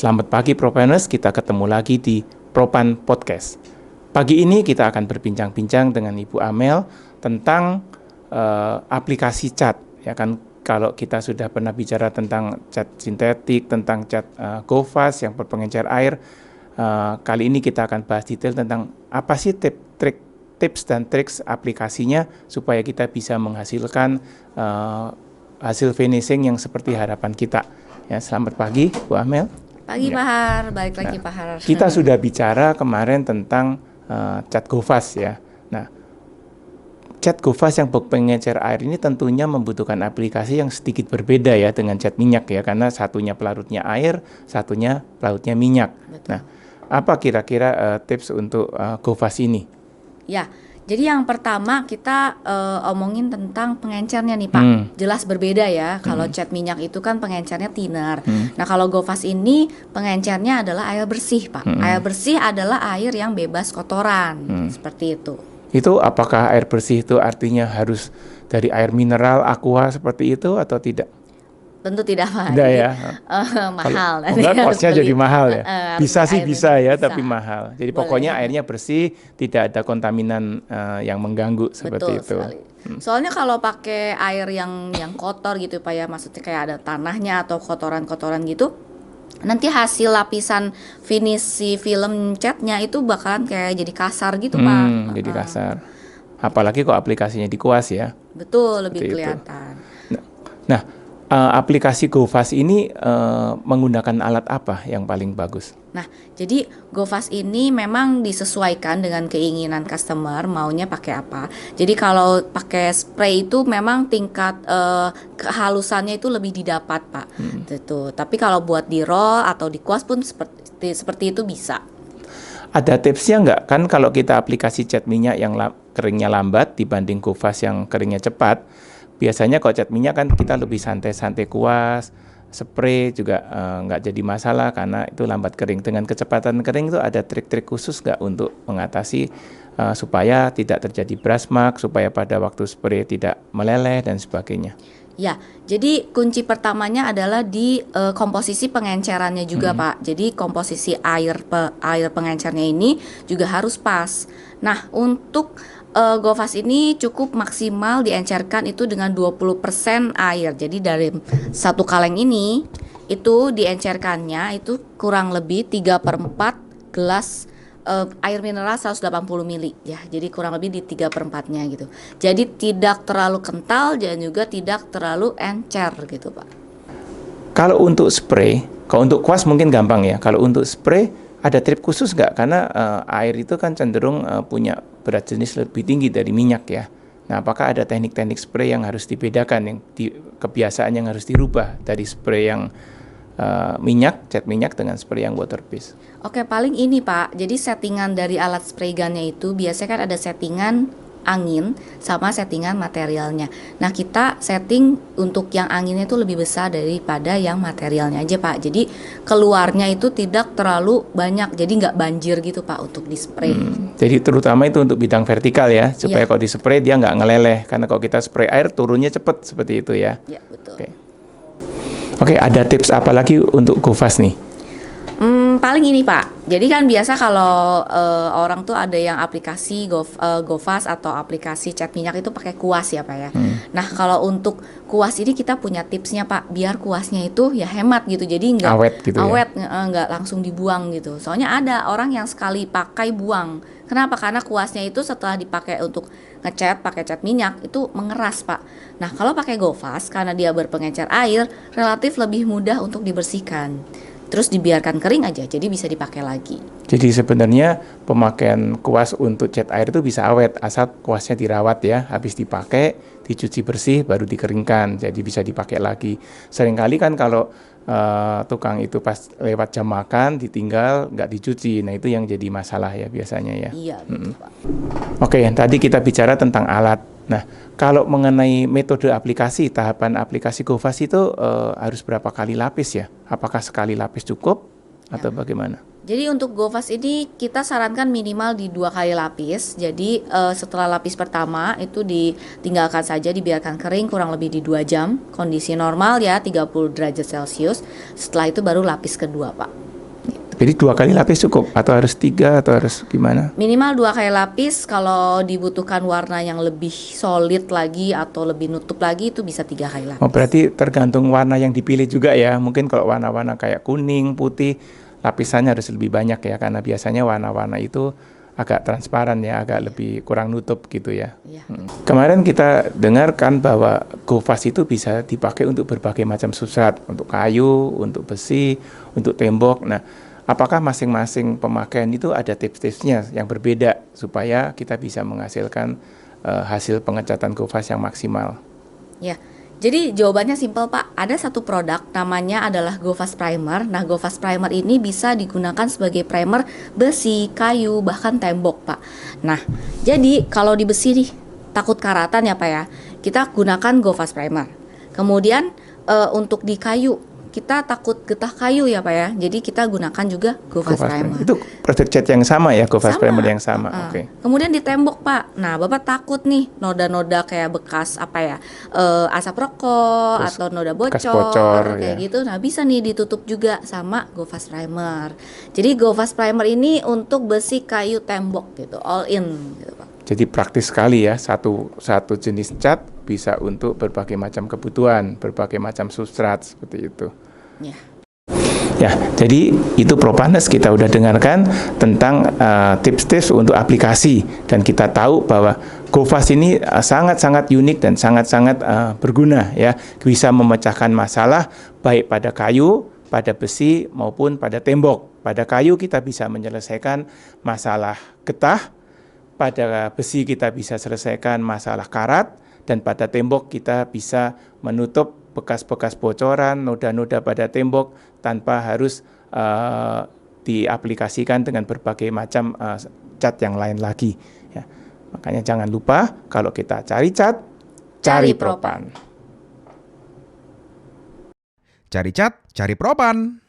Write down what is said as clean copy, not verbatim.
Selamat pagi Propaners, kita ketemu lagi di Propan Podcast. Pagi ini kita akan berbincang-bincang dengan Ibu Amel tentang aplikasi cat. Ya kan, kalau kita sudah pernah bicara tentang cat sintetik, tentang cat GoFast yang berpengencer air, kali ini kita akan bahas detail tentang apa sih tips dan triks aplikasinya supaya kita bisa menghasilkan hasil finishing yang seperti harapan kita. Ya, selamat pagi Bu Amel. Pagi Pak Har, balik lagi Pak Har. Kita sudah bicara kemarin tentang cat GoFast ya. Nah, cat GoFast yang berpengencer air ini tentunya membutuhkan aplikasi yang sedikit berbeda ya dengan cat minyak ya, karena satunya pelarutnya air, satunya pelarutnya minyak. Betul. Nah, apa kira-kira tips untuk GoFast ini? Ya, jadi yang pertama kita omongin tentang pengencernya nih Pak. Jelas berbeda ya. Kalau cat minyak itu kan pengencernya thinner. Nah kalau GoFast ini pengencernya adalah air bersih Pak. Air bersih adalah air yang bebas kotoran. Seperti itu. Itu apakah air bersih itu artinya harus dari air mineral, aqua seperti itu atau tidak? Tentu tidak Pak. Tidak ya. Mahal. Enggak, kosnya jadi mahal ya. Bisa sih bisa ya, bisa. tapi mahal. Jadi pokoknya airnya bersih, tidak ada kontaminan yang mengganggu seperti itu. Sekali. Soalnya kalau pakai air yang kotor gitu Pak ya, maksudnya kayak ada tanahnya atau kotoran-kotoran gitu, nanti hasil lapisan finish si film catnya itu bakalan kayak jadi kasar gitu Pak. Jadi kasar. Apalagi kok aplikasinya dikuas ya. Betul, lebih kelihatan. Nah, aplikasi GoFast ini menggunakan alat apa yang paling bagus? Nah, jadi GoFast ini memang disesuaikan dengan keinginan customer maunya pakai apa. Jadi kalau pakai spray itu memang tingkat kehalusannya itu lebih didapat Pak. Gitu. Tapi kalau buat di roll atau dikuas pun seperti itu bisa. Ada tipsnya nggak? Kan kalau kita aplikasi cat minyak yang keringnya lambat dibanding GoFast yang keringnya cepat, biasanya kalau cat minyak kan kita lebih santai-santai kuas, spray juga nggak jadi masalah karena itu lambat kering. Dengan kecepatan kering itu ada trik-trik khusus nggak untuk mengatasi supaya tidak terjadi brush mark, supaya pada waktu spray tidak meleleh dan sebagainya? Ya, jadi kunci pertamanya adalah di komposisi pengencerannya juga Pak. Jadi komposisi air pengencernya ini juga harus pas. Nah, untuk GoFast ini cukup maksimal diencerkan itu dengan 20% air. Jadi dari satu kaleng ini itu diencerkannya itu kurang lebih 3/4 gelas air mineral 180 ml ya. Jadi kurang lebih di 3/4-nya gitu. Jadi tidak terlalu kental dan juga tidak terlalu encer gitu Pak. Kalau untuk spray, kalau untuk kuas mungkin gampang ya. Kalau untuk spray ada trik khusus nggak? Karena air itu kan cenderung punya berat jenis lebih tinggi dari minyak ya. Nah, apakah ada teknik-teknik spray yang harus dibedakan, yang kebiasaan yang harus dirubah dari spray yang minyak, cat minyak dengan spray yang water based? Oke, paling ini Pak. Jadi settingan dari alat spray gunnya itu biasanya kan ada settingan angin sama settingan materialnya. Nah, kita setting untuk yang anginnya itu lebih besar daripada yang materialnya aja Pak. Jadi keluarnya itu tidak terlalu banyak, jadi nggak banjir gitu Pak untuk di spray. Jadi terutama itu untuk bidang vertikal ya, supaya kalau di spray dia nggak ngeleleh. Karena kalau kita spray air turunnya cepat seperti itu ya. Ya betul. Oke, ada tips apa lagi untuk GoFast nih? Paling ini Pak, jadi kan biasa kalau orang tuh ada yang aplikasi GoFast atau aplikasi cat minyak itu pakai kuas ya Pak ya. Nah kalau untuk kuas ini kita punya tipsnya Pak, biar kuasnya itu ya hemat gitu, jadi nggak awet gitu nggak langsung dibuang gitu. Soalnya ada orang yang sekali pakai buang. Kenapa? Karena kuasnya itu setelah dipakai untuk ngecat pakai cat minyak itu mengeras Pak. Nah kalau pakai GoFast karena dia berpengencer air, relatif lebih mudah untuk dibersihkan. Terus dibiarkan kering aja, jadi bisa dipakai lagi. Jadi sebenarnya pemakaian kuas untuk cat air itu bisa awet, asal kuasnya dirawat ya, habis dipakai, dicuci bersih, baru dikeringkan, jadi bisa dipakai lagi. Seringkali kan kalau tukang itu pas lewat jam makan, ditinggal, nggak dicuci, nah itu yang jadi masalah ya biasanya ya. Iya, betul Pak. Oke, tadi kita bicara tentang alat. Nah, kalau mengenai metode aplikasi, tahapan aplikasi GoFast itu harus berapa kali lapis ya? Apakah sekali lapis cukup atau bagaimana? Jadi untuk GoFast ini kita sarankan minimal di 2 kali lapis. Jadi setelah lapis pertama itu ditinggalkan saja, dibiarkan kering kurang lebih di 2 jam. Kondisi normal ya 30 derajat Celcius. Setelah itu baru lapis kedua Pak. Jadi 2 kali lapis cukup atau harus 3 atau harus gimana? Minimal 2 kali lapis, kalau dibutuhkan warna yang lebih solid lagi atau lebih nutup lagi itu bisa 3 kali lapis. Oh, berarti tergantung warna yang dipilih juga ya. Mungkin kalau warna-warna kayak kuning, putih, lapisannya harus lebih banyak ya, karena biasanya warna-warna itu agak transparan ya, agak lebih kurang nutup gitu ya. Iya. Kemarin kita dengarkan bahwa GoFast itu bisa dipakai untuk berbagai macam substrat, untuk kayu, untuk besi, untuk tembok. Nah, apakah masing-masing pemakaian itu ada tips-tipsnya yang berbeda supaya kita bisa menghasilkan hasil pengecatan GoFast yang maksimal? Ya, jadi jawabannya simpel Pak. Ada satu produk namanya adalah GoFast Primer. Nah, GoFast Primer ini bisa digunakan sebagai primer besi, kayu, bahkan tembok Pak. Nah, jadi kalau di besi nih takut karatan ya Pak ya, kita gunakan GoFast Primer. Kemudian untuk di kayu kita takut getah kayu ya Pak ya, jadi kita gunakan juga GoFast Primer. Itu produk cat yang sama ya, GoFast Sama. Primer yang sama. Oke. Kemudian di tembok Pak. Nah, Bapak takut nih noda-noda kayak bekas apa ya, asap rokok Terus atau noda bekas bocor, bocor, kayak ya. gitu. Nah, bisa nih ditutup juga sama GoFast Primer. Jadi GoFast Primer ini untuk besi, kayu, tembok gitu, all in gitu Pak. Jadi praktis sekali ya, satu jenis cat bisa untuk berbagai macam kebutuhan, berbagai macam substrat seperti itu. Ya. Ya, jadi itu Propanes kita udah dengarkan tentang tips-tips untuk aplikasi, dan kita tahu bahwa GoFast ini sangat-sangat unik dan sangat-sangat berguna ya, bisa memecahkan masalah baik pada kayu, pada besi maupun pada tembok. Pada kayu kita bisa menyelesaikan masalah getah, pada besi kita bisa selesaikan masalah karat, dan pada tembok kita bisa menutup bekas-bekas bocoran, noda-noda pada tembok tanpa harus diaplikasikan dengan berbagai macam cat yang lain lagi. Ya. Makanya jangan lupa kalau kita cari cat, cari Propan. Cari cat, cari Propan.